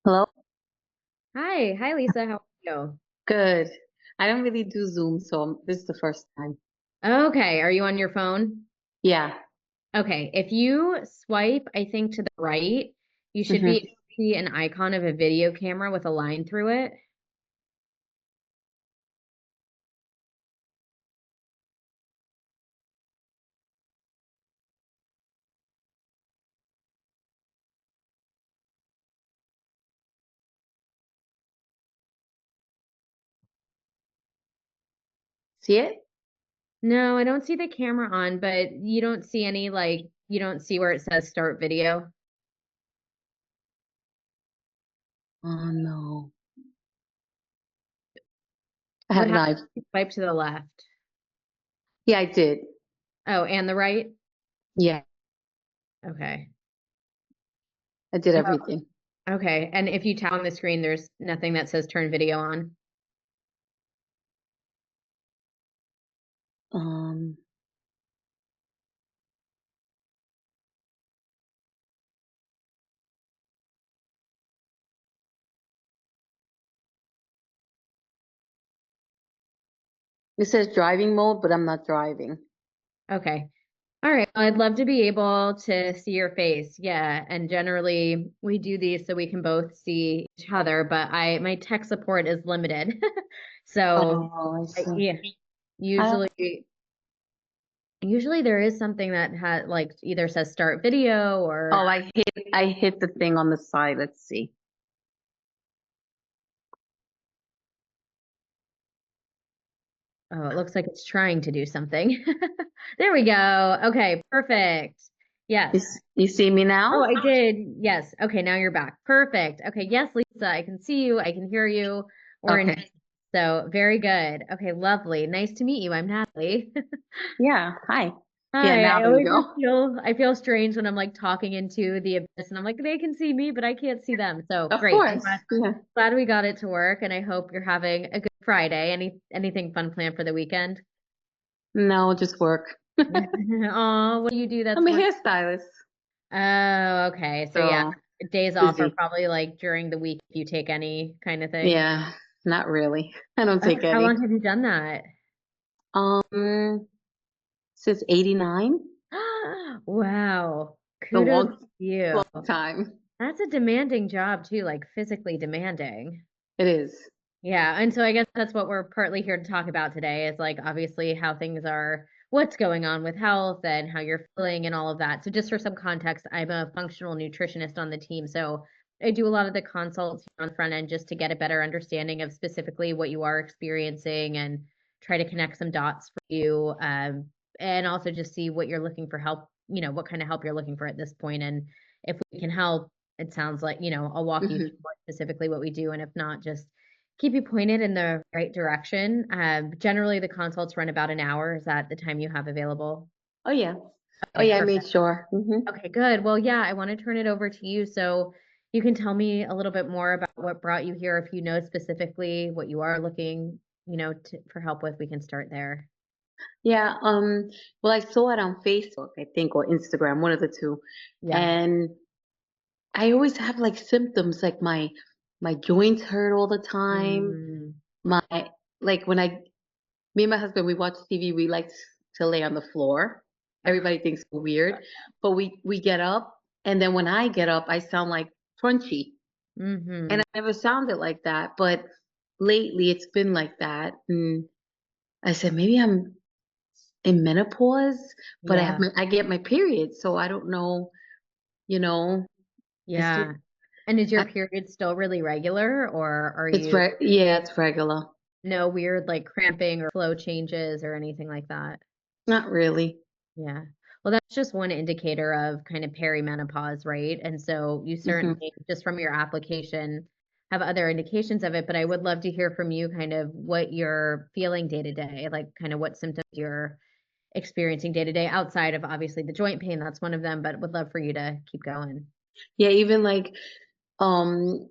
Hello? Hi, Lisa. How are you? Good. I don't really do Zoom, so this is the first time. Okay, are you on your phone? Yeah. Okay, if you swipe, I think to the right, you should be able hmm to see an icon of a video camera with a line through it. See it? No, I don't see the camera on, but you don't see any you don't see where it says start video. Oh no. I What have happens knives. if you swipe to the left? Yeah, I did. Oh, and the right? Yeah, Okay. I did Oh, everything. okay. And if you tap on the screen, there's nothing that says turn video on. Um, it says driving mode, but I'm not driving. Okay. All right. Well, I'd love to be able to see your face. Yeah. And generally we do these so we can both see each other, but my tech support is limited. So Oh, I see. yeah, I don't, usually usually there is something that has like either says start video oh, or I hit the thing on the side. Let's see. oh, it looks like it's trying to do something. There we go. Okay, perfect. Yes. You see me now? Oh, I did. Yes. Okay, now you're back. Perfect. Okay, yes, Lisa, I can see you. I can hear you. We're in. Okay. So very good. Okay, lovely. Nice to meet you. I'm Natalie. Yeah. Hi. Yeah, Hi. now I there you always go. just feel strange when I'm like talking into the abyss and I'm like, they can see me, but I can't see them. So Of great. I'm course. Yeah. glad we got it to work and I hope you're having a good Friday. Anything fun planned for the weekend? No, just work. Oh, what do you do that's I'm a work? hairstylist, Oh, okay. So yeah, so days off are busy. probably like during the week if you take any kind of thing. Yeah, not really. I don't take How long any. have you done that? Since 89. Wow. A Kudos to long, you. long time. That's a demanding job too, like physically demanding. It is. Yeah, and so I guess that's what we're partly here to talk about today is like obviously how things are, what's going on with health and how you're feeling and all of that. So just for some context, I'm a functional nutritionist on the team. So I do a lot of the consults on the front end just to get a better understanding of specifically what you are experiencing and try to connect some dots for you. And also just see what you're looking for help, what kind of help you're looking for at this point. And if we can help, it sounds like, I'll walk you through hmm more specifically what we do. And if not, just keep you pointed in the right direction. Generally, the consults run about an hour. Is that the time you have available? Oh yeah. Oh Okay, yeah, I perfect. made sure. Okay, good. Well, yeah, I want to turn it over to you so you can tell me a little bit more about what brought you here. If you know specifically what you are looking, for help with, we can start there. Yeah. Well, I saw it on Facebook, I think, or Instagram, one of the two. Yeah. And I always have like symptoms, like my joints hurt all the time. Mm, My like when me and my husband, we watch TV, we like to lay on the floor. ugh, Everybody thinks we're weird, but we get up, and then when I get up, I sound like crunchy, and mm-hmm. I never sounded like that. But lately, it's been like that, and I said maybe I'm in menopause, but Yeah. I get my period, so I don't know. You know, I still Yeah. And is your I, period still really regular, or are you yeah, it's regular. no weird like cramping or flow changes or anything like that? Not really. Yeah. Well, that's just one indicator of kind of perimenopause, right? And so you hmm certainly, just from your application, have other indications of it, but I would love to hear from you kind of what you're feeling day to day, like kind of what symptoms you're experiencing day to day outside of obviously the joint pain, that's one of them, but would love for you to keep going. Yeah, even um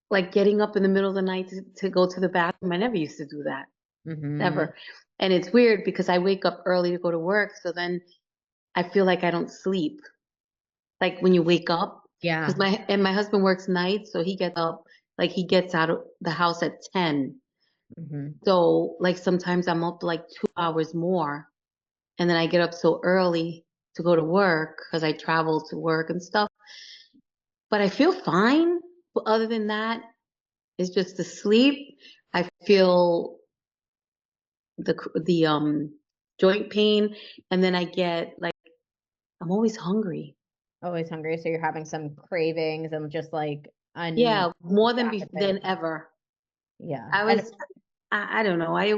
like getting up in the middle of the night to go to the bathroom. I never used to do that. Hmm. Never. And it's weird because I wake up early to go to work, so then I feel like I don't sleep. Like when you wake up. Yeah. Because my husband works nights, so he gets up, like, he gets out of the house at 10. Mhm. So, like, sometimes I'm up, like, 2 hours more, and then I get up so early to go to work because I travel to work and stuff, but I feel fine, but other than that, it's just the sleep. I feel the joint pain, and then I get, like, I'm always hungry. Always hungry, so you're having some cravings and just, like, un Yeah, more than appetite. ever. Yeah, I and was I don't know, I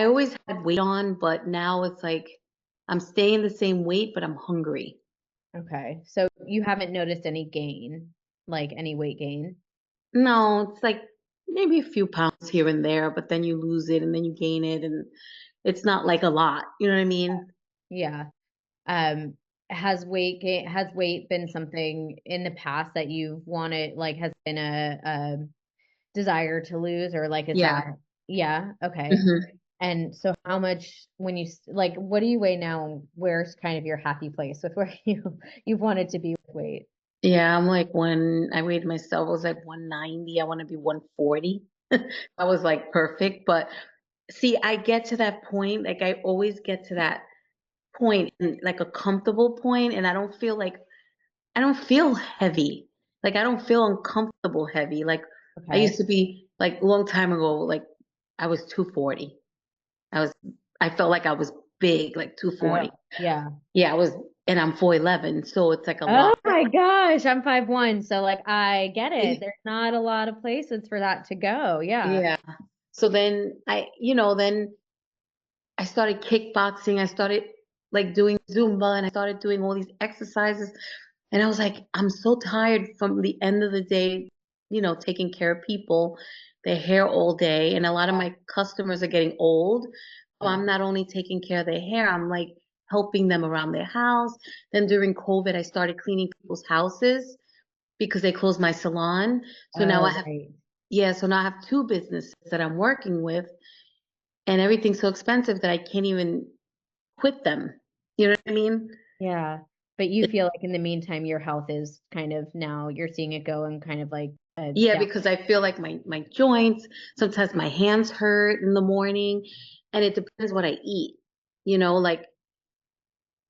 always had weight on, but now it's like I'm staying the same weight, but I'm hungry. okay, so you haven't noticed any gain, like, any weight gain? No, it's like maybe a few pounds here and there, but then you lose it and then you gain it, and it's not like a lot, you know what I mean? Yeah. Um, has weight been something in the past that you've wanted, like, has been a desire to lose, or, like, is Yeah. that yeah, okay. Mhm. And so how much when you like, what do you weigh now, and where's kind of your happy place with where you've wanted to be with weight? Yeah, I'm like when I weighed myself, I was like 190. I want to be 140. I was like perfect, but see, I get to that point, like I always get to that point, and like a comfortable point, and I don't feel heavy. Like I don't feel uncomfortable heavy. Like I used Okay. to be like a long time ago, like I was 240. I was I felt like I was big, like Oh, 240. yeah. Yeah, I was, and I'm 4'11, so it's like a Oh lot. my gosh, I'm 5'1", so, like, I get it. There's not a lot of places for that to go, yeah. Yeah. So then then I started kickboxing. I started like doing Zumba, and I started doing all these exercises. And I was like, I'm so tired from the end of the day, taking care of people, their hair all day. And a lot of my customers are getting old. So I'm not only taking care of their hair, I'm like helping them around their house. Then during COVID, I started cleaning people's houses because they closed my salon. So now I Oh, have, right. yeah, so now I have two businesses that I'm working with, and everything's so expensive that I can't even quit them. You know what I mean? Yeah, but you feel like in the meantime, your health is kind of now you're seeing it go and kind of like, Yeah, down. because I feel like my joints, sometimes my hands hurt in the morning, and it depends what I eat. Like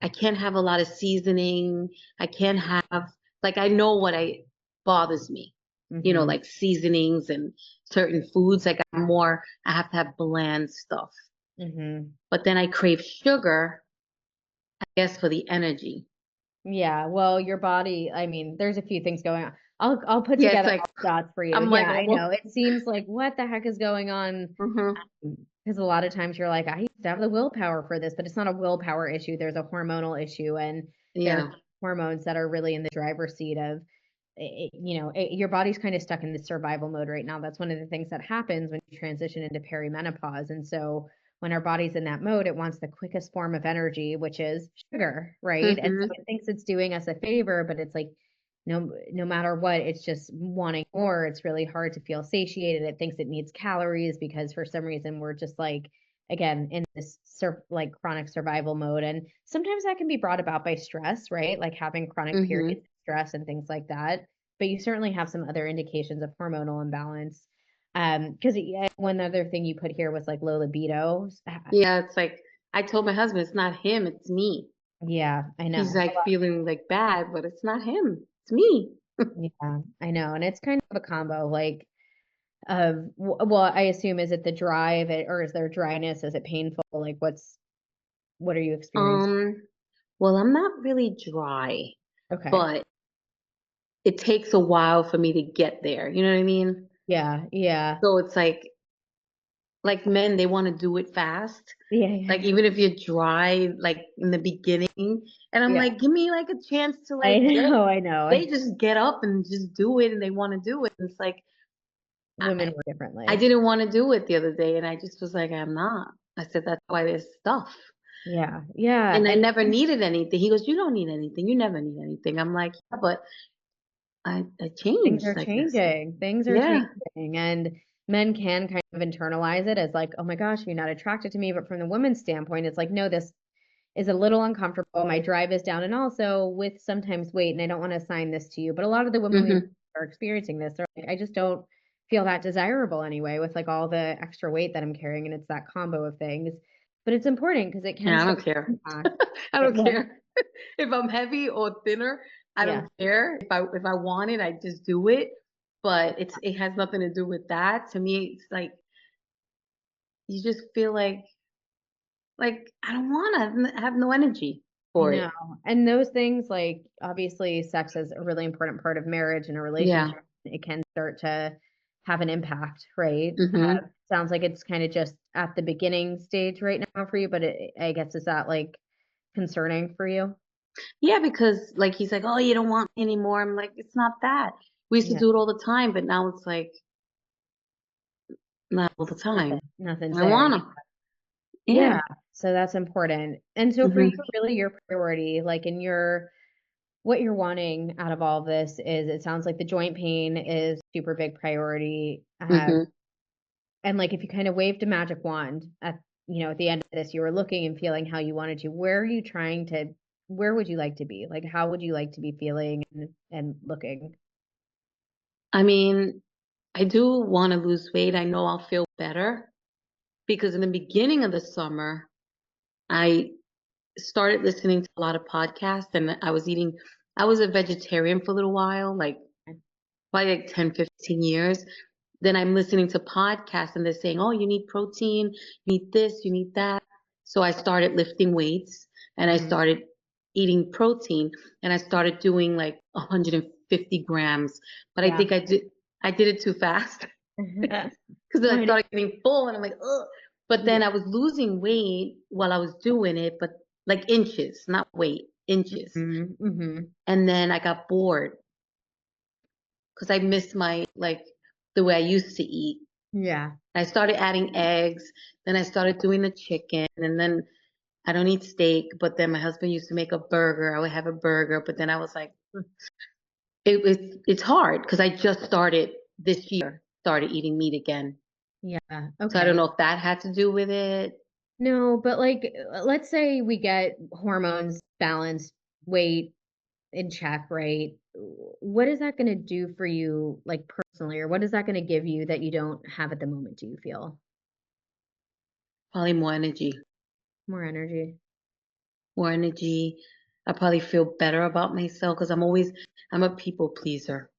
I can't have a lot of seasoning. I can't have like I know what I bothers me. Mhm, Like seasonings and certain foods. Like I have to have bland stuff. mhm. But then I crave sugar, I guess, for the energy. Yeah, well, your body, I mean, there's a few things going on. I'll put Yeah, it's together like all the dots for you. I'm like, Yeah, I well, know. It seems like, what the heck is going on? mhm. Because a lot of times you're like, "I used to have the willpower for this," but it's not a willpower issue, there's a hormonal issue, and there are Yeah. hormones that are really in the driver's seat of your body's kind of stuck in this survival mode right now. That's one of the things that happens when you transition into perimenopause. And so when our body's in that mode, it wants the quickest form of energy, which is sugar, right? And so Mhm. it thinks it's doing us a favor, but it's like no matter what, it's just wanting more. It's really hard to feel satiated. It thinks it needs calories because for some reason we're just like again in this like chronic survival mode, and sometimes that can be brought about by stress, right? Like having chronic periods Mhm. of stress and things like that, but you certainly have some other indications of hormonal imbalance. Because one other thing you put here was like low libido. Yeah, it's like I told my husband it's not him, it's me. Yeah, I He's know. like feeling like bad, but it's not him. It's me. Yeah, I know, and it's kind of a combo, like well, I assume is it the or is there dryness? Is it painful? Like, what are you experiencing? Um, well, I'm not really dry, Okay. but it takes a while for me to get there. You know what I mean? Yeah, yeah, So it's like men, they want to do it fast. yeah, yeah, Like yeah. even if you're dry, like in the beginning, and I'm Yeah. like, give me like a chance to I like get. know, I know. They just get up and just do it, and they want to do it. And it's like Women I, work I differently. didn't want to do it the other day, and I just was like, I'm not. I said that's why there's stuff, Yeah, yeah, and I and never needed anything. He goes, you don't need anything. You never need anything. I'm like, yeah, but I things changed, are I guess. changing. Things are Yeah. changing, and men can kind of internalize it as like, "Oh my gosh, you're not attracted to me," but from the woman's standpoint, it's like, "No, this is a little uncomfortable. My drive is down, and also with sometimes weight, and I don't want to assign this to you, but a lot of the women we Mhm. are experiencing this, they're like, I just don't feel that desirable anyway with like all the extra weight that I'm carrying, and it's that combo of things. But it's important because it can Yeah, I start don't to care. impact. I It don't what? care. If I'm heavy or thinner, I Yeah. don't care. If I want it, I just do it. But it has nothing to do with that. To me, it's like you just feel like I don't wanna have no energy for No, it. and those things, like, obviously, sex is a really important part of marriage and a Yeah. relationship. It can start to have an impact, right? Mhm. Sounds like it's kinda just at the beginning stage right now for you, but I guess, is that, like, concerning for you? Yeah, because like he's like, "Oh, you don't want me anymore." I'm like, "It's not that." We used to Yeah, do it all the time, but now it's like not all the time. nothing's I there. wanna. Yeah. Yeah, so that's important. And so for you, Mhm. really your priority, like, in your what you're wanting out of all of this is it sounds like the joint pain is super big priority. Mhm. And, like, if you kind of waved a magic wand at at the end of this, you were looking and feeling how you wanted to, where would you like to be? Like, how would you like to be feeling and looking? I mean, I do wanna lose weight. I know I'll feel better because in the beginning of the summer, I started listening to a lot of podcasts and I was a vegetarian for a little while, like probably like 10, 15 years. Then I'm listening to podcasts and they're saying, "Oh, you need protein, you need this, you need that." So I started lifting weights and I Mhm. started eating protein and I started doing like 150 grams. But I Yeah. think I did it too fast because then I Why did started getting full and I'm like, ugh. But yeah. then I was losing weight while I was doing it, but like inches, not weight, inches. Mhm, mhm. And then I got bored because I missed my like the way I used to eat. Yeah. I started adding eggs, then I started doing the chicken, and then I don't eat steak, but then my husband used to make a burger. I would have a burger, but then I was like, it's hard because I just started this year, started eating meat again. Yeah, So I don't okay. know if that had to do with it. No, but, like, let's say we get hormones balanced, weight in check, right? What is that gonna do for you, like, personally, or what is that gonna give you that you don't have at the moment, do you feel? Probably more energy. More energy? More energy. I probably feel better about myself because I'm a people pleaser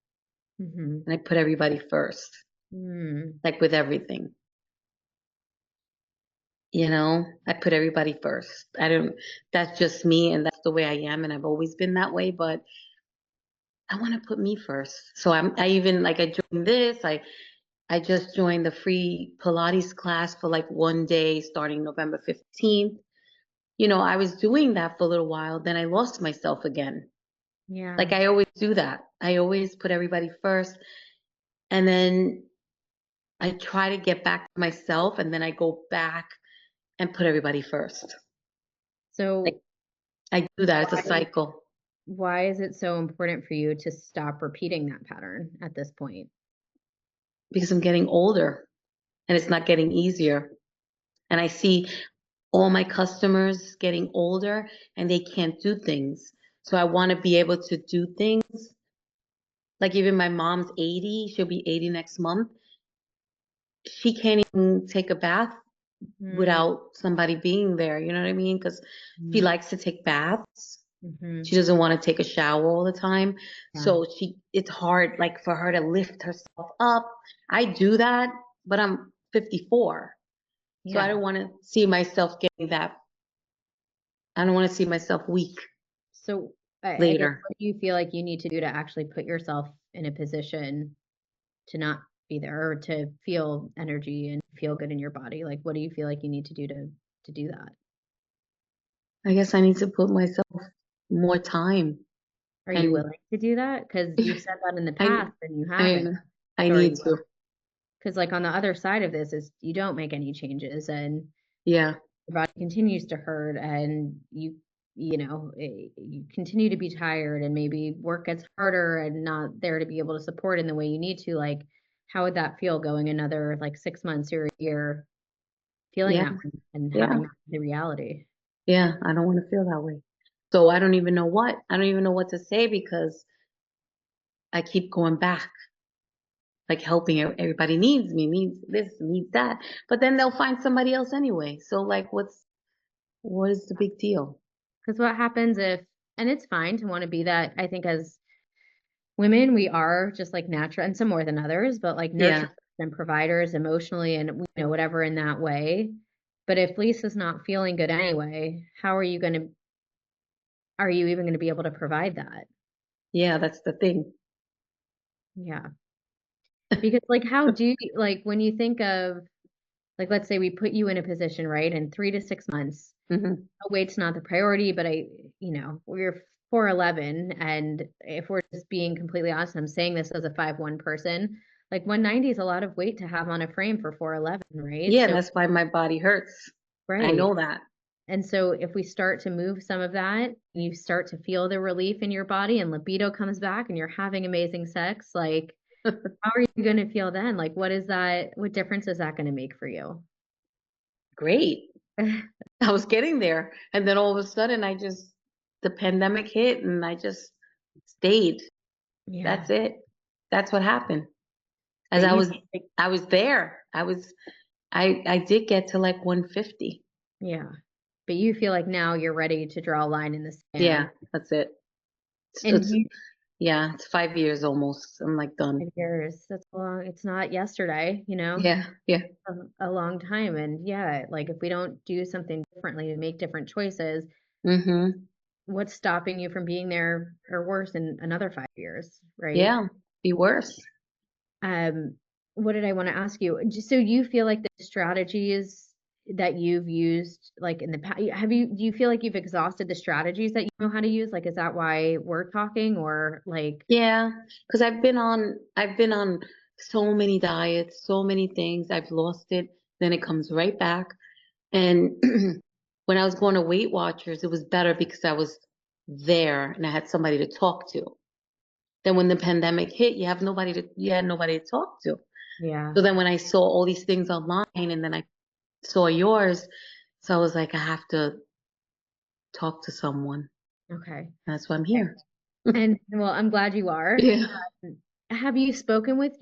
Mhm. and I put everybody first, Mm. like with everything. I put everybody first. I don't, that's just me and that's the way I am. And I've always been that way, but I want to put me first. So I even like, I joined this, I just joined the free Pilates class for like one day starting November 15th. I was doing that for a little while. Then I lost myself again. Like Yeah. I always do that. I always put everybody first. And then I try to get back to myself and then I go back and put everybody first. Like So I do that. It's a why cycle why is it so important for you to stop repeating that pattern at this point? because I'm getting older and it's not getting easier. And I see all my customers getting older and they can't do things. So I want to be able to do things. Like even my mom's 80, she'll be 80 next month. She can't even take a bath Mm, without somebody being there. You know what I mean? Because she mm, likes to take baths. She mhm. doesn't want to take a shower all the time. Yeah, So it's hard like for her to lift herself up. I do that, but I'm 54. So I yeah. don't want to see myself getting that. I don't want to see myself weak So, I guess later. what do you feel like you need to do to actually put yourself in a position to not be there or to feel energy and feel good in your body? Like, what do you feel like you need to do to do that? I guess I need to put myself more time Are you and willing to do that? Because 'Cause you've said that in the I past and you I haven't. I So are need you to. Because, like, on the other side of this is you don't make any changes and Yeah. your body continues to hurt and you continue to be tired and maybe work gets harder and not there to be able to support in the way you need to, like, how would that feel going another, like, 6 months or a year feeling Yeah. that way and Yeah. having that be the reality? Yeah, I don't want to feel that way. So I don't even know what to say because I keep going back, like helping everybody needs me, needs this, needs that. But then they'll find somebody else anyway. So like what is the big deal? Because what happens if, and it's fine to want to be that, I think as women, we are just like natural, and some more than others, but like nurturers Yeah. and providers emotionally and whatever in that way. But if Lisa's not feeling good anyway, how are you even going to be able to provide that? Yeah, that's the thing. Yeah. Because like how do you like when you think of like let's say we put you in a position, right? In 3 to 6 months, Hmm. weight's not the priority, but we're 4'11", and if we're just being completely honest, I'm saying this as a 5'1" person, like 190 is a lot of weight to have on a frame for 4'11", right? Yeah, So, that's why my body hurts. I right. know that. And so if we start to move some of that, you start to feel the relief in your body and libido comes back and you're having amazing sex, like how are you going to feel then? Like what difference is that going to make for you? Great. I was getting there. And then all of a sudden the pandemic hit and I just stayed. Yeah. That's it. That's what happened. As But I you was, I was there. I did get to like 150. Yeah. But you feel like now you're ready to draw a line in the Yeah, sand. that's it. And you Yeah, it's 5 years almost. I'm like done. 5 years, that's long. It's not yesterday, Yeah, yeah. a long time. And yeah, like if we don't do something differently and make different choices, Hmm. what's stopping you from being there or worse in another 5 years, right? Yeah, be worse. Um, what did I want to ask you? So you feel like the strategies that you've used, like in the past, do you feel like you've exhausted the strategies that you know how to use? Like, is that why we're talking or like, Yeah, because I've been on so many diets, so many things. I've lost it, then it comes right back. And when I was going to Weight Watchers, it was better because I was there and I had somebody to talk to. Then when the pandemic hit, you had nobody to talk to. yeah, So then when I saw all these things online and then I saw yours, so I was like, I have to talk to someone. okay. That's why I'm here. And well, I'm glad you are. Yeah. Have you spoken with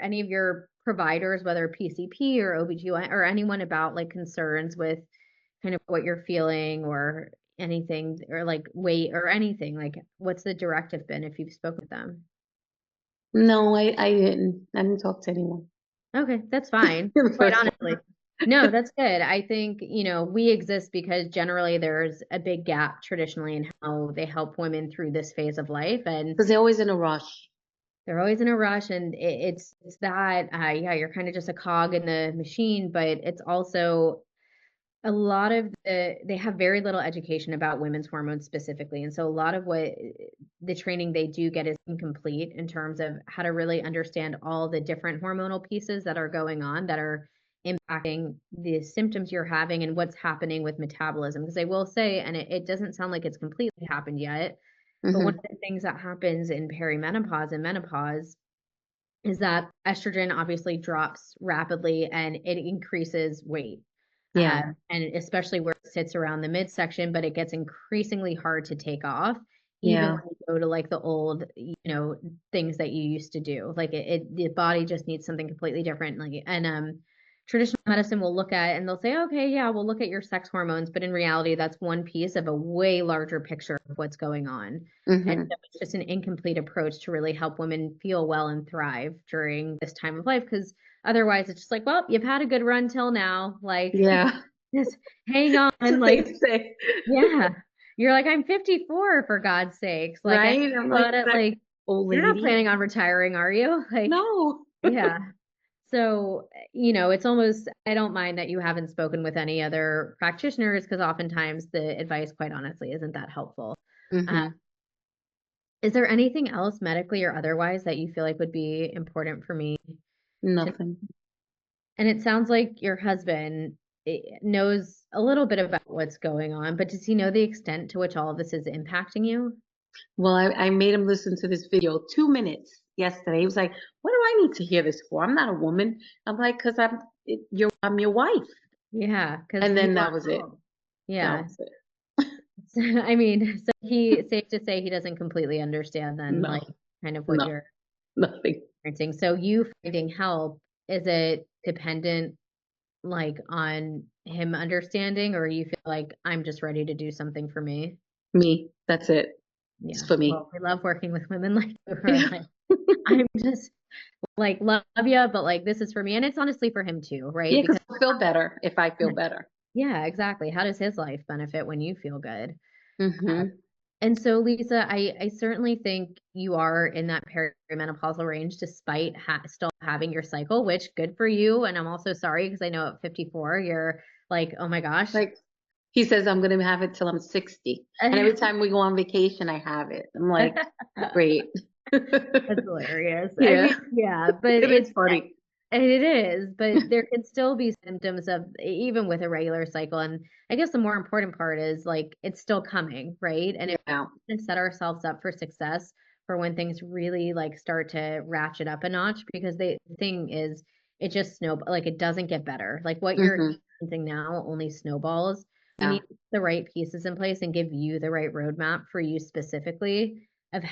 any of your providers, whether PCP or OBGYN or anyone about like concerns with kind of what you're feeling or anything or like weight or anything? Like what's the directive been if you've spoken with them? No, I didn't. I didn't talk to anyone. Okay, that's fine. You're the Quite first honestly. one. No, that's good. I think, we exist because generally there's a big gap traditionally in how they help women through this phase of life. And Because they're always in a rush. they're always in a rush, and it's that, yeah, you're kind of just a cog in the machine, but it's also a lot of they have very little education about women's hormones specifically, and so a lot of what the training they do get is incomplete in terms of how to really understand all the different hormonal pieces that are going on that are impacting the symptoms you're having and what's happening with metabolism. Because I will say, and it doesn't sound like it's completely happened yet, but one Hmm. of the things that happens in perimenopause and menopause is that estrogen obviously drops rapidly and it increases weight. Yeah, And especially where it sits around the midsection, but it gets increasingly hard to take off, even yeah, when you go to like the old, things that you used to do. Like the body just needs something completely different. Like, and traditional medicine will look at and they'll say, okay, yeah, we'll look at your sex hormones, but in reality, that's one piece of a way larger picture of what's going on. And hmm, so it's just an incomplete approach to really help women feel well and thrive during this time of life. Because otherwise, it's just like, well, you've had a good run till now. Like, yeah. just hang on. That's what Like, they say, yeah. You're like, I'm 54 for God's sakes. Like, I right? I'm like thought it that like, old you're not lady. planning on retiring, are you? Like, No. yeah. So, it's almost, I don't mind that you haven't spoken with any other practitioners because oftentimes the advice, quite honestly, isn't that helpful. Uh, Hmm. is there anything else medically or otherwise that you feel like would be important for me to? Nothing. And it sounds like your husband knows a little bit about what's going on, but does he know the extent to which all of this is impacting you? Well, I made him listen to this video 2 minutes yesterday. He was like, "What do I need to hear this for? I'm not a woman." I'm like, "Cause I'm your wife." Yeah, because And you then that want was it. help. That Yeah. was it. I mean, so he safe to say he doesn't completely understand then, No, like, kind of what no, you're nothing. experiencing. So you finding help, is it dependent, like, on him understanding, or you feel like, "I'm just ready to do something for me?" Me, that's it. It's Yeah. for me. Well, we love working with women like you who are Yeah. like, "I'm just, like, love you, but, like, this is for me." And it's honestly for him too, right? Yeah, 'cause Because I feel better if I feel better. yeah, exactly. How does his life benefit when you feel good? Mhm. And so, Lisa, I certainly think you are in that perimenopausal range despite still having your cycle, which good for you. And I'm also sorry because I know at 54, you're like, oh my gosh. Like, he says I'm gonna have it till I'm 60, and every time we go on vacation, I have it. I'm like, "Great." That's hilarious. I Yeah, mean, yeah, but it is funny. it is, but there can still be symptoms of even with a regular cycle. And I guess the more important part is like it's still coming, right? And if Yeah. we can set ourselves up for success for when things really like start to ratchet up a notch, because the thing is, it just like it doesn't get better. Like what you're Mhm. experiencing now only snowballs. We Yeah. need the right pieces in place and give you the right roadmap for you specifically of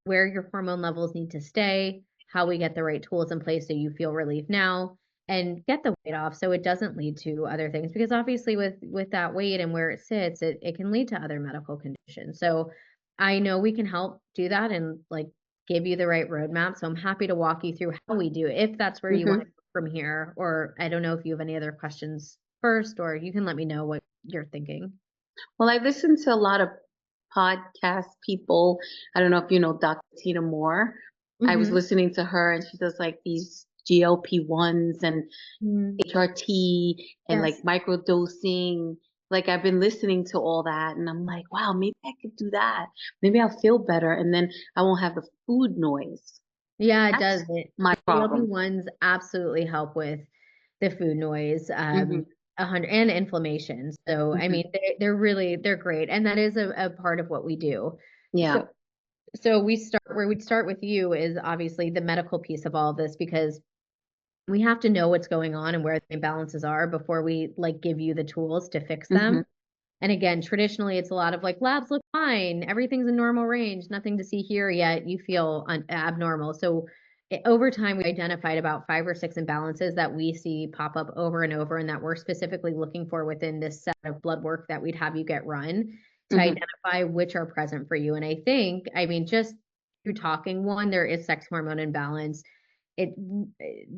where your hormone levels need to stay, how we get the right tools in place so you feel relief now and get the weight off so it doesn't lead to other things, because obviously with that weight and where it sits, it can lead to other medical conditions. So I know we can help do that and like give you the right roadmap. So I'm happy to walk you through how we do it if that's where you want to Mhm. go from here. Or I don't know if you have any other questions first, or you can let me know what you're thinking. Well, I listen to a lot of podcast people. I don't know if you know Dr. Tina Moore. I was Mm-hmm. listening to her, and she does, like, these GLP-1s and Mm, HRT and, yes. like, microdosing. Like, I've been listening to all that, and I'm like, "Wow, maybe I could do that. Maybe I'll feel better, and then I won't have the food noise." Yeah, it does. That's my The problem. GLP-1s absolutely help with the food noise, Mhm, 100 and inflammation. So, I mhm. mean, they're great, and that is a part of what we do. So Yeah. we start where we'd start with you is obviously the medical piece of all of this, because we have to know what's going on and where the imbalances are before we, like, give you the tools to fix them. Mhm, And again, traditionally, it's a lot of like, labs look fine, everything's in normal range, nothing to see here yet. You feel abnormal. So over time, we identified about 5 or 6 imbalances that we see pop up over and over, and that we're specifically looking for within this set of blood work that we'd have you get run to mhm, identify which are present for you. And I think, I mean, just through talking, one, there is sex hormone imbalance. It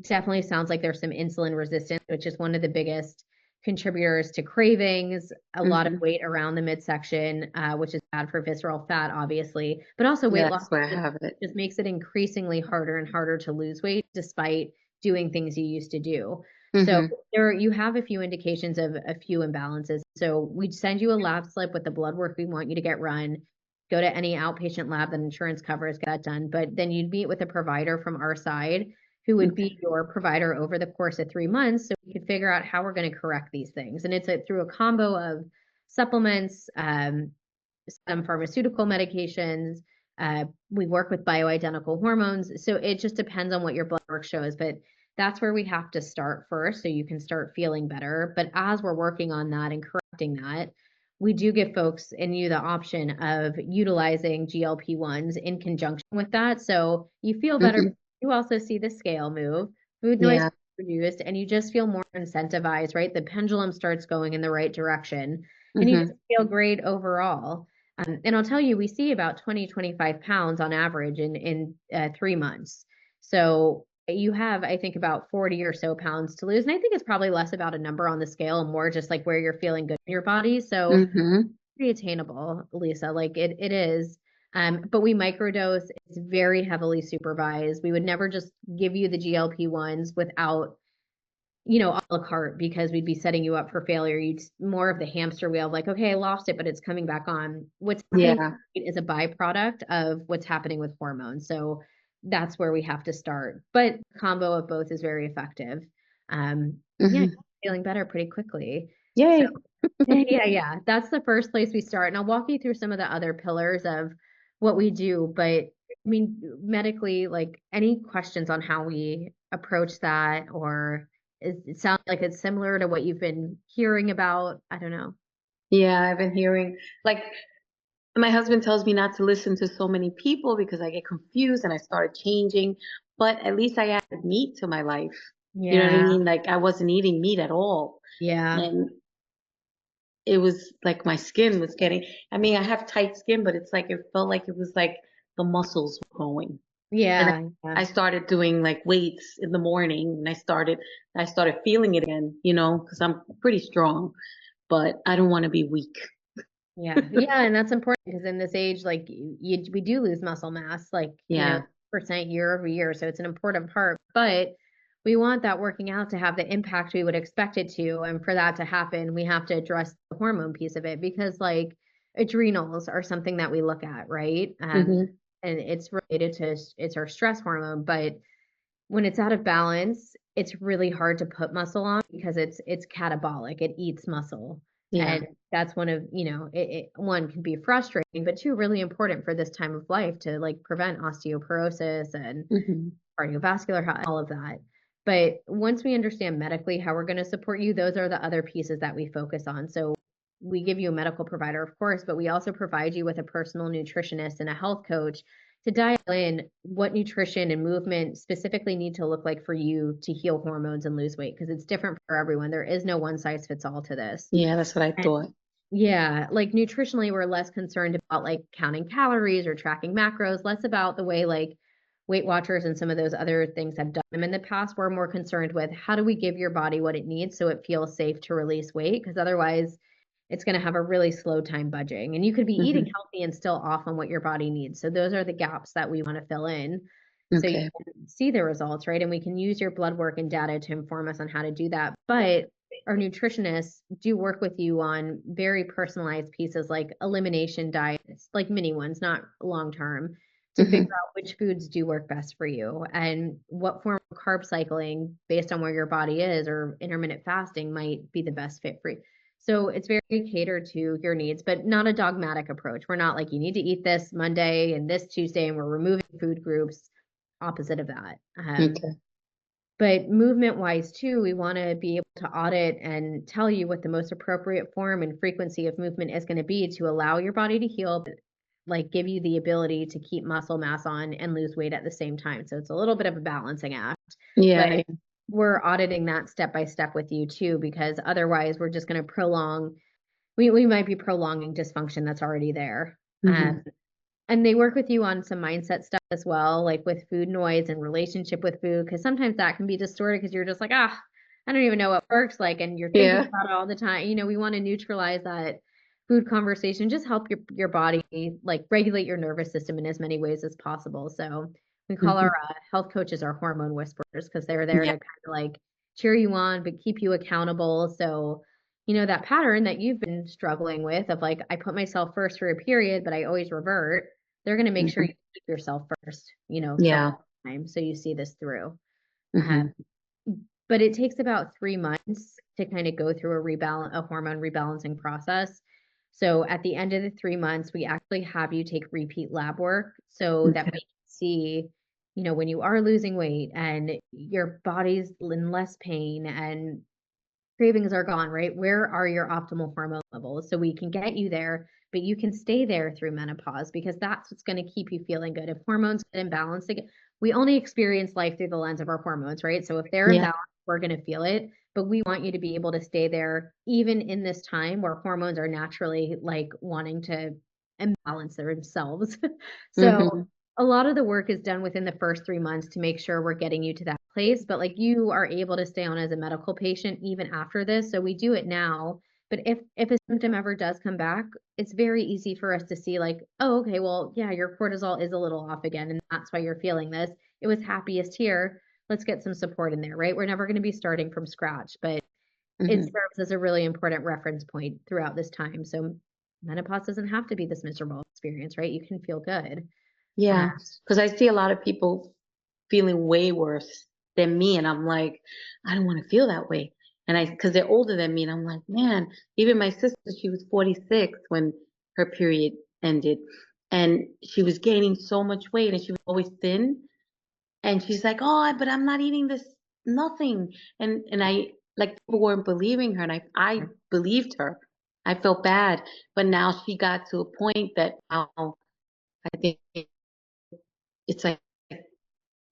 definitely sounds like there's some insulin resistance, which is one of the biggest contributors to cravings, a lot of mhm. weight around the midsection, which is bad for visceral fat, obviously, but also weight Yeah, loss that's where I have it. just makes it increasingly harder and harder to lose weight despite doing things you used to do. So Mhm, you have a few indications of a few imbalances. So we'd send you a lab slip with the blood work we want you to get run. Go to any outpatient lab that insurance covers, get that done. But then you'd meet with a provider from our side who would be okay. your provider over the course of 3 months so we could figure out how we're going to correct these things. And it's through a combo of supplements, some pharmaceutical medications. We work with bioidentical hormones. So it just depends on what your blood work shows. But that's where we have to start first so you can start feeling better. But as we're working on that and correcting that, we do give folks and you the option of utilizing GLP-1s in conjunction with that. So you feel better. Mhm. You also see the scale move, food noise Yeah. reduced, and you just feel more incentivized, right? The pendulum starts going in the right direction and you just Mhm. feel great overall. And I'll tell you, we see about 20, 25 pounds on average in 3 months. So you have, I think, about 40 or so pounds to lose. And I think it's probably less about a number on the scale and more just like where you're feeling good in your body. So Mhm. pretty attainable, Lisa. Like it is. But we microdose. It's very heavily supervised. We would never just give you the GLP-1s without, a la carte, because we'd be setting you up for failure. You'd more of the hamster wheel of like, okay, I lost it, but it's coming back on. What's happening Yeah. is a byproduct of what's happening with hormones. So that's where we have to start. But combo of both is very effective. Yeah, Mhm. feeling better pretty quickly. So Yay. yeah. That's the first place we start. And I'll walk you through some of the other pillars of what we do. But I mean, medically, like any questions on how we approach that, or it sounds like it's similar to what you've been hearing about. I don't know. Yeah, I've been hearing, like, my husband tells me not to listen to so many people because I get confused and I started changing, but at least I added meat to my life. You know what I Yeah. mean? Like, I wasn't eating meat at all. Yeah. And it was like my skin was getting, I mean, I have tight skin, but it's like it felt like it was like the muscles were growing. And Yeah. Yeah. I started doing like weights in the morning and I started feeling it again, because I'm pretty strong, but I don't want to be weak. Yeah. Yeah. And that's important because in this age, like we do lose muscle mass, like, Yeah. percent year over year. So it's an important part, but we want that working out to have the impact we would expect it to. And for that to happen, we have to address the hormone piece of it because like adrenals are something that we look at, right? Hmm. And it's related to, it's our stress hormone, but when it's out of balance, it's really hard to put muscle on because it's catabolic. It eats muscle. Yeah. And that's one of, one can be frustrating, but two, really important for this time of life to like prevent osteoporosis and Hmm. cardiovascular health, all of that. But once we understand medically how we're going to support you, those are the other pieces that we focus on. So we give you a medical provider, of course, but we also provide you with a personal nutritionist and a health coach to dial in what nutrition and movement specifically need to look like for you to heal hormones and lose weight because it's different for everyone. There is no one size fits all to this. Yeah, that's what I And thought. yeah, like nutritionally, we're less concerned about like counting calories or tracking macros, less about the way like Weight Watchers and some of those other things have done them in the past. We're more concerned with how do we give your body what it needs so it feels safe to release weight? Because otherwise, it's going to have a really slow time budging. And you could be eating Hmm. healthy and still off on what your body needs. So those are the gaps that we want to fill in so you Okay. can see the results, right? And we can use your blood work and data to inform us on how to do that. But our nutritionists do work with you on very personalized pieces like elimination diets, like mini ones, not long term, to figure Hmm. out which foods do work best for you and what form of carb cycling based on where your body is or intermittent fasting might be the best fit for you. So it's very catered to your needs, but not a dogmatic approach. We're not like you need to eat this Monday and this Tuesday and we're removing food groups. Opposite of that. Okay. But movement wise too, we want to be able to audit and tell you what the most appropriate form and frequency of movement is going to be to allow your body to heal, but like give you the ability to keep muscle mass on and lose weight at the same time. So it's a little bit of a balancing act, but Yeah. we're auditing that step by step with you too, because otherwise we're just going to we might be prolonging dysfunction that's already there. Hmm. And they work with you on some mindset stuff as well, like with food noise and relationship with food, because sometimes that can be distorted because you're just like, ah, I don't even know what works like, and you're thinking Yeah. about it all the time. We want to neutralize that food conversation, just help your body like regulate your nervous system in as many ways as possible. So we call our Hmm. health coaches our hormone whisperers because they're there to Yeah. kind of like cheer you on, but keep you accountable. So that pattern that you've been struggling with of like, I put myself first for a period, but I always revert, they're going to make sure Hmm. you keep yourself first, for Yeah. all time. So you see this through. Uh, Hmm. but it takes about 3 months to kind of go through a hormone rebalancing process. So at the end of the 3 months, we actually have you take repeat lab work so that Okay. we can see, when you are losing weight and your body's in less pain and cravings are gone, right? Where are your optimal hormone levels? So we can get you there, but you can stay there through menopause because that's what's going to keep you feeling good. If hormones get imbalanced, we only experience life through the lens of our hormones, right? So if they're Yeah. imbalanced, we're going to feel it, but we want you to be able to stay there even in this time where hormones are naturally like wanting to imbalance themselves. So Hmm. a lot of the work is done within the first 3 months to make sure we're getting you to that place. But like you are able to stay on as a medical patient even after this. So we do it now. But if a symptom ever does come back, it's very easy for us to see like, oh, okay, well, yeah, your cortisol is a little off again, and that's why you're feeling this. It was happiest here. Let's get some support in there, right? We're never going to be starting from scratch, but it Hmm. serves as a really important reference point throughout this time. So menopause doesn't have to be this miserable experience, right? You can feel good. Uh, Yeah. Because I see a lot of people feeling way worse than me, and I'm like, I don't want to feel that way. And because they're older than me, and I'm like, man, even my sister, she was 46 when her period ended, and she was gaining so much weight, and she was always thin. And she's like, "Oh, but I'm not eating this nothing." And I like people weren't believing her, and I believed her. I felt bad, but now she got to a point that now I think it's like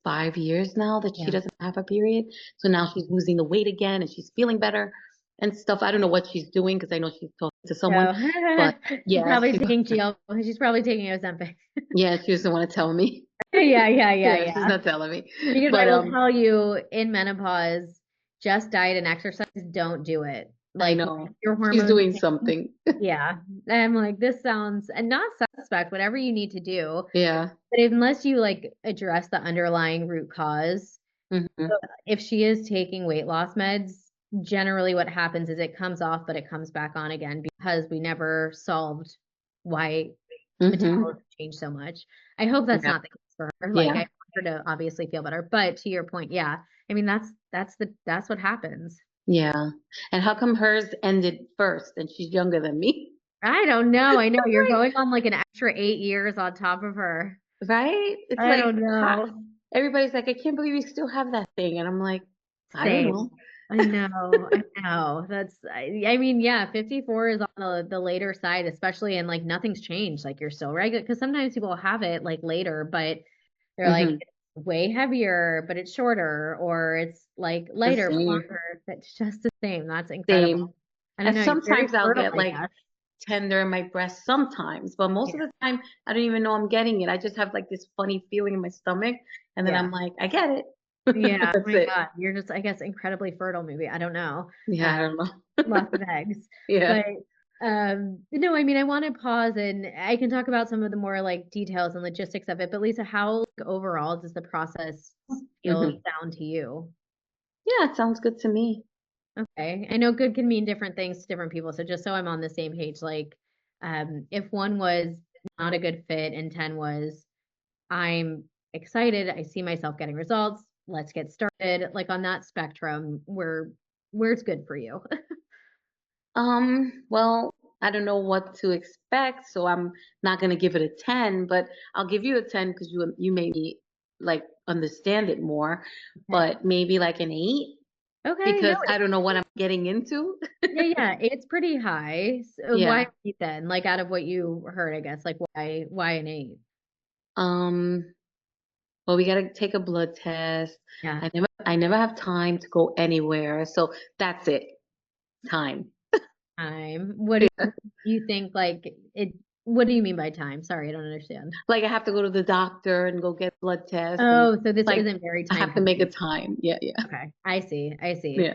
5 years now that she Yeah. doesn't have a period. So now she's losing the weight again and she's feeling better and stuff. I don't know what she's doing because I know she's talking to someone, So but she's yeah, probably taking she's probably taking Ozempic. yeah, she doesn't want to tell me. Yeah, she's Yeah. not telling me. Because I But will tell you, in menopause, just diet and exercise don't do it. I Like know your she's hormones doing change. something. Yeah. I'm like, this sounds, and not suspect, whatever you need to do. Yeah. But unless you like address the underlying root cause, Hmm. if she is taking weight loss meds, generally what happens is it comes off, but it comes back on again because we never solved why Hmm. metabolism changed so much. I hope that's Yeah. not the case for her. Like I Yeah. want her to obviously feel better. But to your point, yeah. I mean that's what happens. Yeah. And how come hers ended first and she's younger than me? I don't know. I know you're going on like an extra 8 years on top of her. Right? It's I like, don't know. everybody's like, I can't believe you still have that thing. And I'm like, I don't Same. know. I know. I know. I mean, yeah, 54 is on the later side, especially and like nothing's changed. Like you're still regular because sometimes people have it like later, but they're like Hmm. it's way heavier, but it's shorter, or it's like The lighter, but same. longer. It's just the same. That's incredible. Same. I don't And know. You're very sometimes I'll fertile, get I like guess. tender in my breast sometimes, but most Yeah. of the time I don't even know I'm getting it. I just have like this funny feeling in my stomach, and then I'm Yeah. like, I get it. Yeah. Oh That's my it. God. You're just, I guess, incredibly fertile, maybe. I don't know. Yeah, I don't know. Lots of eggs. Yeah. But no, I mean, I want to pause and I can talk about some of the more like details and logistics of it. But Lisa, how like, overall does the process feel Hmm. sound to you? Yeah, it sounds good to me. Okay. I know good can mean different things to different people. So just so I'm on the same page, like if one was not a good fit and 10 was I'm excited, I see myself getting results, let's get started. Like on that spectrum, where's good for you? Well, I don't know what to expect, so I'm not gonna give it a 10, but I'll give you a 10 because you made me like understand it more, Okay. but maybe like an 8 Okay, no, because I don't know what I'm getting into. yeah, it's pretty high. So why Yeah. 8 then? Like out of what you heard, I guess, like why an 8? Um, well, we gotta take a blood test. Yeah. I never have time to go anywhere, so that's it. Time. Time. What do you think like it what do you mean by time? Sorry, I don't understand. Like I have to go to the doctor and go get blood tests and Oh, so this like isn't very I time have to make a consuming. time. Yeah, yeah. Okay. I see. I see. Yeah.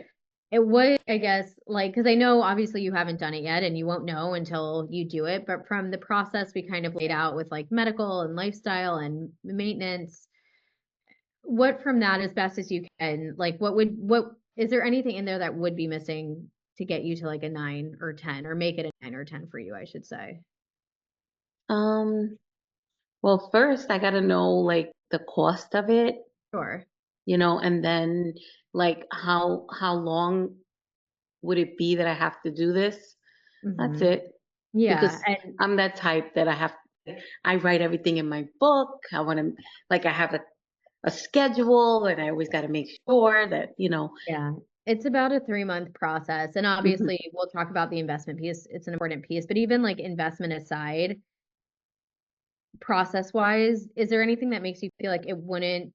It would, I guess, like, because I know obviously you haven't done it yet and you won't know until you do it, but from the process we kind of laid out with like medical and lifestyle and maintenance, what from that as best as you can, like, what is there anything in there that would be missing to get you to like a 9 or 10 or make it a 9 or 10 for you, I should say? Um, well, first I gotta know like the cost of it, Sure. and then like how long would it be that I have to do this? That's Hmm. it. Yeah. Because And I'm that type that I write everything in my book. I want to like I have a schedule and I always got to make sure that. yeah, it's about a 3-month process. And Mhm. obviously we'll talk about the investment piece. It's an important piece, but even like investment aside, process wise, is there anything that makes you feel like it wouldn't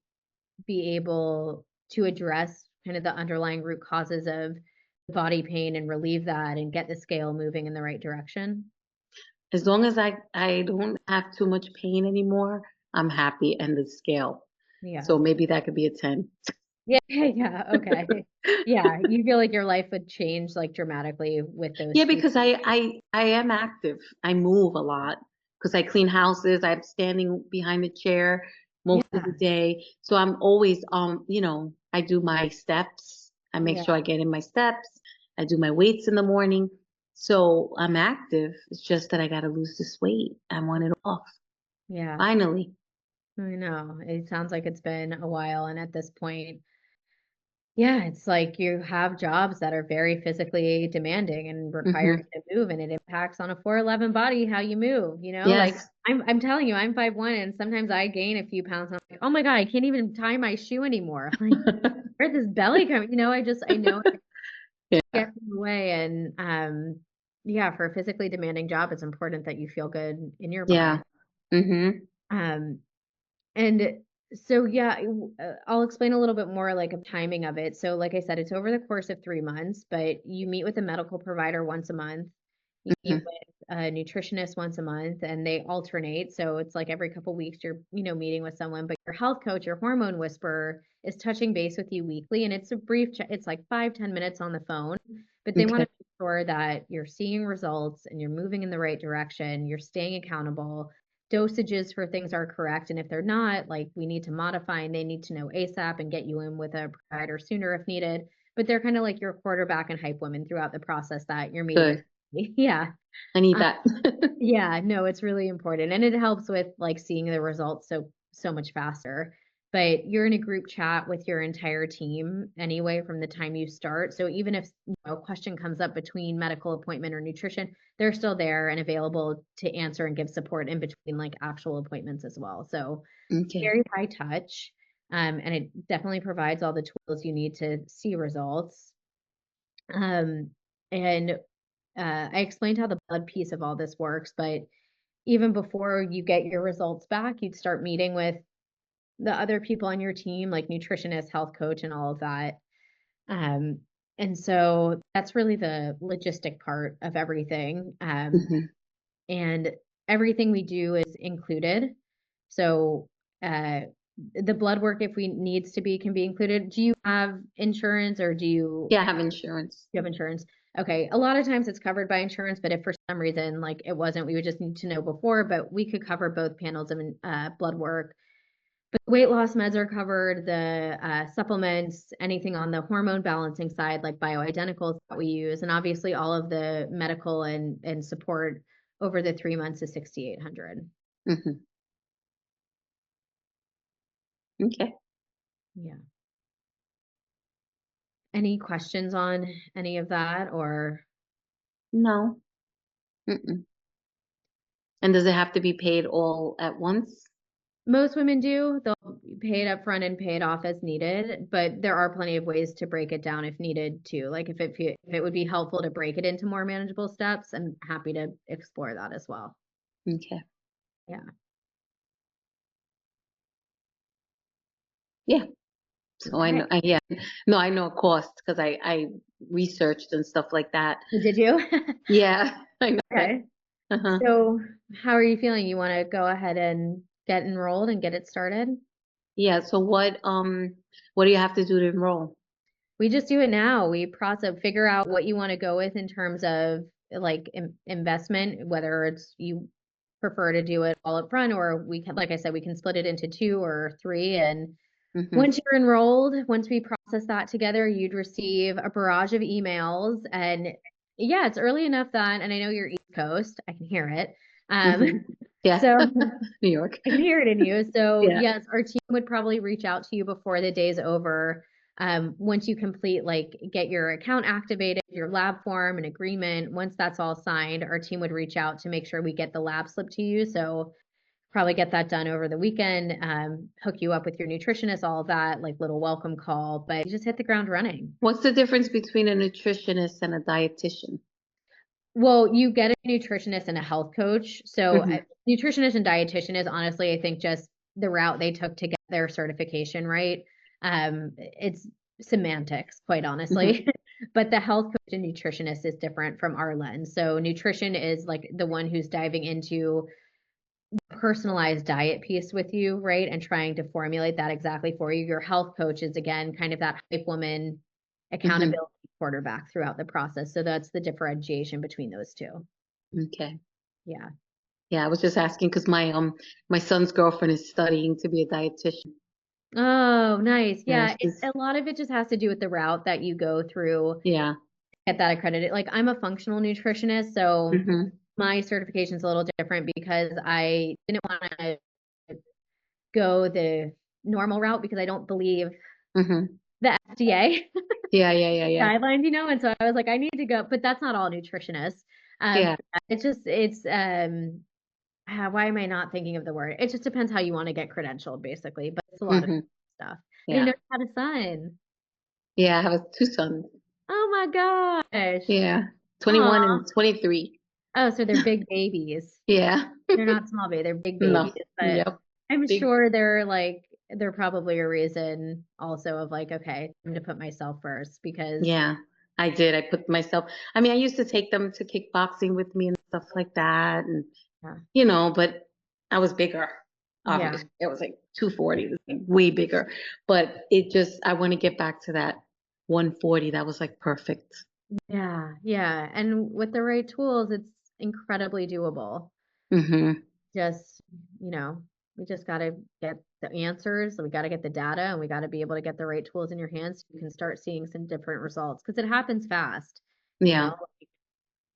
be able to address kind of the underlying root causes of body pain and relieve that and get the scale moving in the right direction? As long as I don't have too much pain anymore, I'm happy and the scale. Yeah. So maybe that could be a 10. Yeah, yeah, okay. Yeah, you feel like your life would change like dramatically with those Yeah, two. because I am active. I move a lot because I clean houses. I'm standing behind the chair most of the Yeah, day. So I'm always I do my steps. I make yeah, sure I get in my steps. I do my weights in the morning. So I'm active. It's just that I got to lose this weight. I want it off yeah. finally. I know. It sounds like it's been a while, and at this point, yeah, it's like you have jobs that are very physically demanding and require Hmm. you to move, and it impacts on a 4'11" body how you move, you know? Like Yes. I'm telling you, I'm 5'1" and sometimes I gain a few pounds and I'm like, "Oh my God, I can't even tie my shoe anymore." Like, where'd this belly come? I know it Yeah. gets in the way and yeah, for a physically demanding job, it's important that you feel good in your Yeah. body. Mhm. Um, and so, yeah, I'll explain a little bit more like of timing of it. So, like I said, it's over the course of 3 months, but you meet with a medical provider once a month. You meet Mhm. with a nutritionist once a month, and they alternate. So it's like every couple weeks you're, meeting with someone, but your health coach, your hormone whisperer, is touching base with you weekly, and it's a brief chat. It's like 5-10 minutes on the phone, but they want Okay. to make sure that you're seeing results and you're moving in the right direction, you're staying accountable, dosages for things are correct, and if they're not, like, we need to modify, and they need to know ASAP and get you in with a provider sooner if needed. But they're kind of like your quarterback and hype women throughout the process that you're meeting with. Good. Yeah. I need Uh, that. yeah, no, it's really important, and it helps with, like, seeing the results so much faster. But you're in a group chat with your entire team anyway from the time you start, so even if, a question comes up between medical appointment or nutrition, they're still there and available to answer and give support in between, like, actual appointments as well. So, Okay. very high touch, and it definitely provides all the tools you need to see results. Um, and, I explained how the blood piece of all this works, but even before you get your results back, you'd start meeting with the other people on your team, like nutritionist, health coach, and all of that. Um, and so that's really the logistic part of everything. Mhm. And everything we do is included. So, uh, the blood work, if we needs to be, can be included. Do you have insurance or Yeah, I have insurance. you have insurance? Okay. A lot of times it's covered by insurance, but if for some reason, like, it wasn't, we would just need to know before, but we could cover both panels of blood work. But weight loss meds are covered, the supplements, anything on the hormone balancing side, like bioidenticals that we use, and obviously all of the medical and support over the 3 months is 6,800. Mhm. Okay. Yeah. Any questions on any of that, or No. Mm-mm. And does it have to be paid all at once? most women do? They'll pay it up front and pay it off as needed, but there are plenty of ways to break it down if needed too. Like if it would be helpful to break it into more manageable steps, I'm happy to explore that as well. Okay. Yeah. Yeah. So I Okay. know, yeah. No, I know cost because I researched and stuff like that. Did you? Yeah, I know it. Okay. Uh-huh. So, how are you feeling? You wanna go ahead and get enrolled and get it started? Yeah, so what do you have to do to enroll? We just do it now. We process figure out what you wanna go with in terms of, like, investment, whether it's you prefer to do it all up front, or we can, like I said, we can split it into 2 or 3, and Mhm. once you're enrolled, once we process that together, you'd receive a barrage of emails, and yeah, it's early enough that, and I know you're East Coast, I can hear it. Um, Mhm. Yeah. so New York. I can hear it in you. So, Yeah. yes, our team would probably reach out to you before the day's over. Once you complete, like, get your account activated, your lab form and agreement, once that's all signed, our team would reach out to make sure we get the lab slip to you. So, probably get that done over the weekend, hook you up with your nutritionist, all of that, like, little welcome call, but you just hit the ground running. What's the difference between a nutritionist and a dietitian? Well, you get a nutritionist and a health coach. So, Mhm. nutritionist and dietitian is honestly, I think, just the route they took to get their certification, right? It's semantics, quite Mhm. honestly. But the health coach and nutritionist is different from our lens. So, nutrition is like the one who's diving into personalized diet piece with you, right? And trying to formulate that exactly for you. Your health coach is, again, kind of that hype woman Mhm. accountability quarterback throughout the process. So that's the differentiation between those two. Okay. Yeah. Yeah, I was just asking because my son's girlfriend is studying to be a dietitian. Oh, nice. Yeah, Yeah, she's a lot of it just has to do with the route that you go through, yeah. get that accredited. Like, I'm a functional nutritionist, so Mhm. my certification's a little different because I didn't wanna go the normal route because I don't believe Mhm. the FDA Yeah, yeah, yeah, yeah. guidelines, and so I was like, "I need to go," but that's not all nutritionists. Yeah. Why am I not thinking of the word? It just depends how you wanna get credentialed, basically, but it's a lot of Mhm. stuff. I didn't Yeah. know you had a son. Yeah, I have 2 sons. Oh my gosh. Yeah. 21 Aw. and 23. Oh, so they're big babies. Yeah. They're not small baby, they're big No. babies, but Yep. I'm Big. sure they're probably a reason also of like, okay, I'm to put myself first because Yeah, I did. I put myself, I mean, I used to take them to kickboxing with me and stuff like that. And, yeah, but I was bigger. yeah, Obviously, it was like 240, it was like way bigger. But I want to get back to that 140. That was like perfect. yeah, yeah. And with the right tools, it's incredibly doable. Hmm. Just, you know, we just got to get the answers, we got to get the data, and we got to be able to get the right tools in your hands so you can start seeing some different results because it happens fast, you Yeah. know.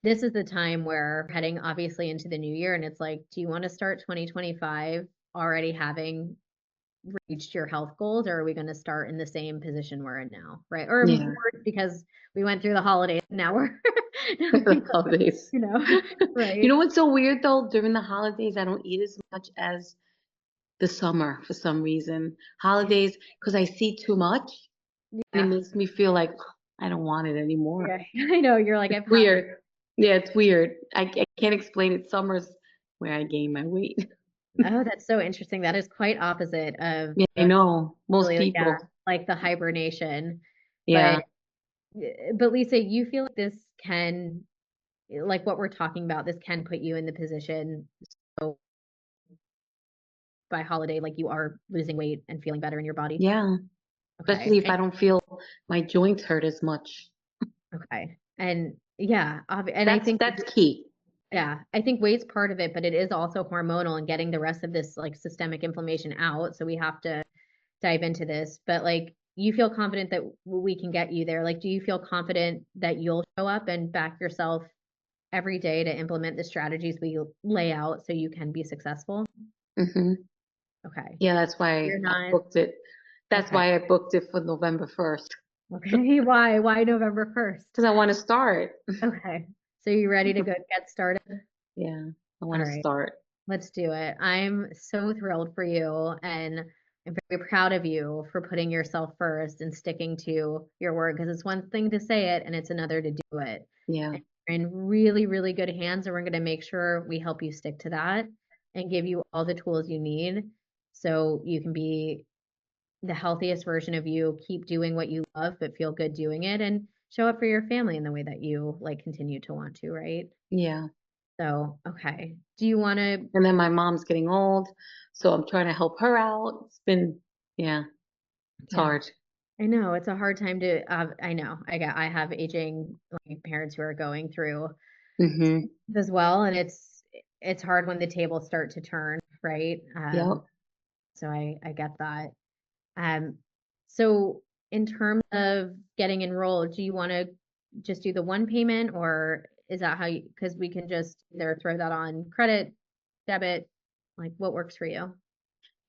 This is the time where we're heading obviously into the new year and it's like, do you want to start 2025 already having reached your health goals, or are we going to start in the same position we're in now, right? Or Yeah. worse because we went through the holidays and now we're, The holidays. you know, You right? know what's so weird though? During the holidays, I don't eat as much as the summer for some reason. Holidays, because I see too much and it Yeah, makes me feel like I don't want it anymore. yeah. I know you're like, I've had it. Weird. Yeah, it's weird. I can't explain it. Summer's where I gain my weight. Oh, that's so interesting. That is quite opposite of Yeah, I know. Most really, yeah, people. like the hibernation. But Yeah. Lisa, you feel like this can, like what we're talking about, this can put you in the position so by holiday, like you are losing weight and feeling better in your body? Yeah. Okay. Especially if I don't feel my joints hurt as much. Okay. And yeah, and I That's think, that's key. yeah, I think weight's part of it, but it is also hormonal and getting the rest of this like systemic inflammation out. So we have to dive into this. But like, you feel confident that we can get you there? Like, do you feel confident that you'll show up and back yourself every day to implement the strategies we lay out so you can be successful? Hmm. Okay. Yeah, that's why You're I not, booked it. That's okay. why I booked it for November 1st. Okay. Why? Why November 1st? Because I want to start. Okay. So you ready to go get started? Yeah, I All want to right. start. Let's do it. I'm so thrilled for you and I'm very proud of you for putting yourself first and sticking to your word because it's one thing to say it and it's another to do it. Yeah. And you're in really, really good hands, and we're going to make sure we help you stick to that and give you all the tools you need so you can be the healthiest version of you, keep doing what you love, but feel good doing it and show up for your family in the way that you like continue to want to, right? Yeah. So, okay. Do you want to And then my mom's getting old, so I'm trying to help her out. Yeah, it's Yeah, hard. I know it's a hard time to. I know. I have aging like parents who are going through Hmm. as well, and it's hard when the tables start to turn, right? Yep. So I get that. Um, so in terms of getting enrolled, do you want to just do the one payment, or is that how you? Because we can just either throw that on credit, debit, like what works for you.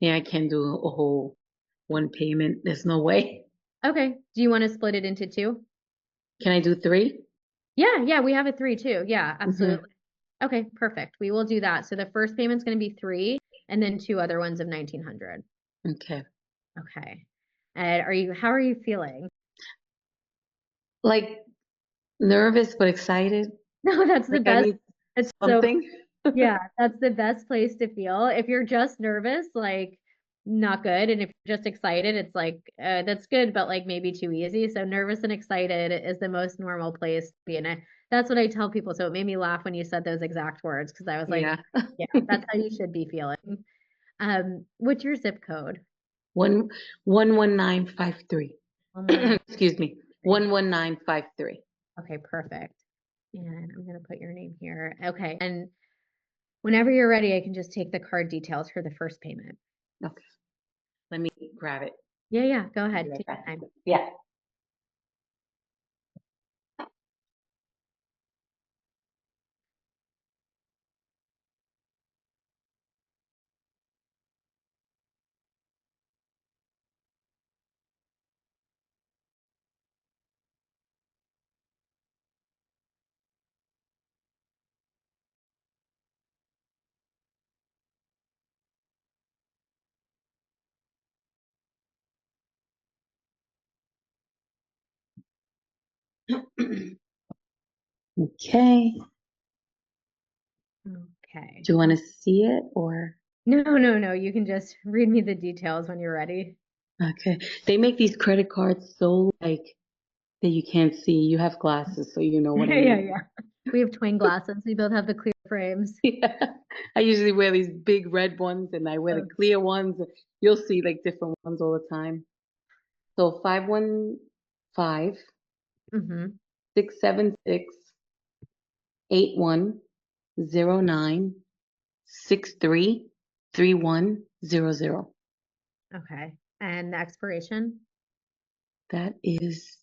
Yeah, I can't do a whole one payment. There's no way. Okay. Do you want to split it into two? Can I do three? Yeah, yeah, we have a 3 too. Yeah, Hmm. absolutely. Okay, perfect. We will do that. So the first payment's going to be 3 and then 2 other ones of 1900. Okay. Okay. And how are you feeling? Like nervous but excited. No, that's the Like I best. need It's so something. yeah, that's the best place to feel. If you're just nervous, like not good. And if you're just excited, it's like that's good, but like maybe too easy. So nervous and excited is the most normal place to be in it. That's what I tell people. So it made me laugh when you said those exact words because I was like, Yeah. yeah, that's how you should be feeling. What's your zip code? One 11953. One one. Excuse me. 11953. Okay, perfect. And I'm gonna put your name here. Okay, and whenever you're ready, I can just take the card details for the first payment. Okay. Let me grab it. Yeah, yeah, go I'll be ahead. right Take back. your time. Yeah. Okay. Okay. Do you want to see it or? No. You can just read me the details when you're ready. Okay. They make these credit cards so like that you can't see. You have glasses, so you know what I Yeah. mean. We have twin glasses. We both have the clear frames. Yeah. I usually wear these big red ones and I wear the clear ones. You'll see like different ones all the time. So 515 Mm-hmm. 676 8109 633100. Okay. And the expiration? That is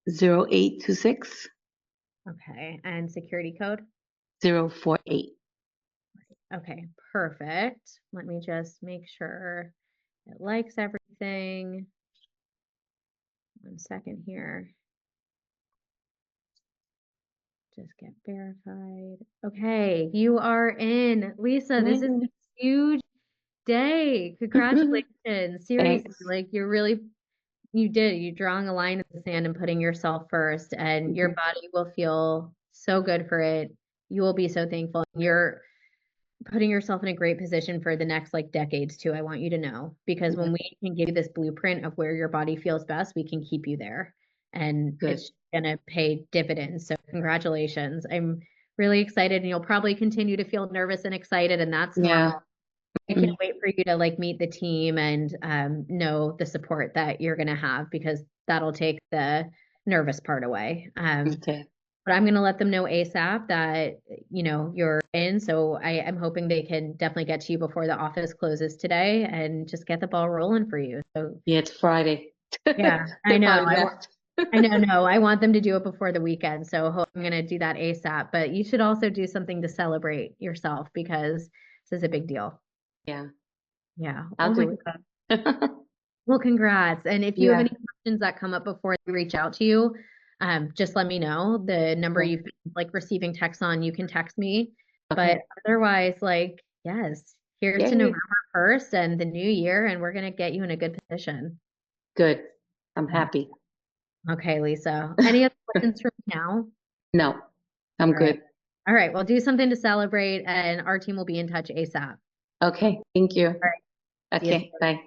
0826 Okay. And security code? 048. Okay, perfect. Let me just make sure it likes everything. 1 second here. Just get verified. Okay, you are in. Lisa, this is a huge day. Congratulations. Seriously, Thanks. like you did. You're drawing a line in the sand and putting yourself first, and your body will feel so good for it. You will be so thankful. You're putting yourself in a great position for the next like decades too. I want you to know, because Yeah, when we can give you this blueprint of where your body feels best, we can keep you there, and good. it's gonna pay dividends. So congratulations. I'm really excited, and you'll probably continue to feel nervous and excited, and that's Yeah. normal. I can't wait for you to like meet the team and know the support that you're gonna have, because that'll take the nervous part away. Okay. But I'm gonna let them know ASAP that, you're in. So I am hoping they can definitely get to you before the office closes today and just get the ball rolling for you. So Yeah, it's Friday. yeah, I They know. probably left. I know, no, I want them to do it before the weekend. So I'm gonna do that ASAP. But you should also do something to celebrate yourself, because this is a big deal. Yeah, Yeah. I'll Oh my do God. it. Well, congrats. And if you have Yeah. any questions that come up before they reach out to you, just let me know. The number Okay. you've been like receiving texts on, you can text me. Okay. But otherwise, like, yes, here's to Yay. November 1st and the new year, and we're gonna get you in a good position. Good. I'm happy. Okay, Lisa. Any other questions from me now? No, I'm All right. good. All right. Well, do something to celebrate, and our team will be in touch ASAP. Okay. Thank you. All right. See you Okay. soon. Bye.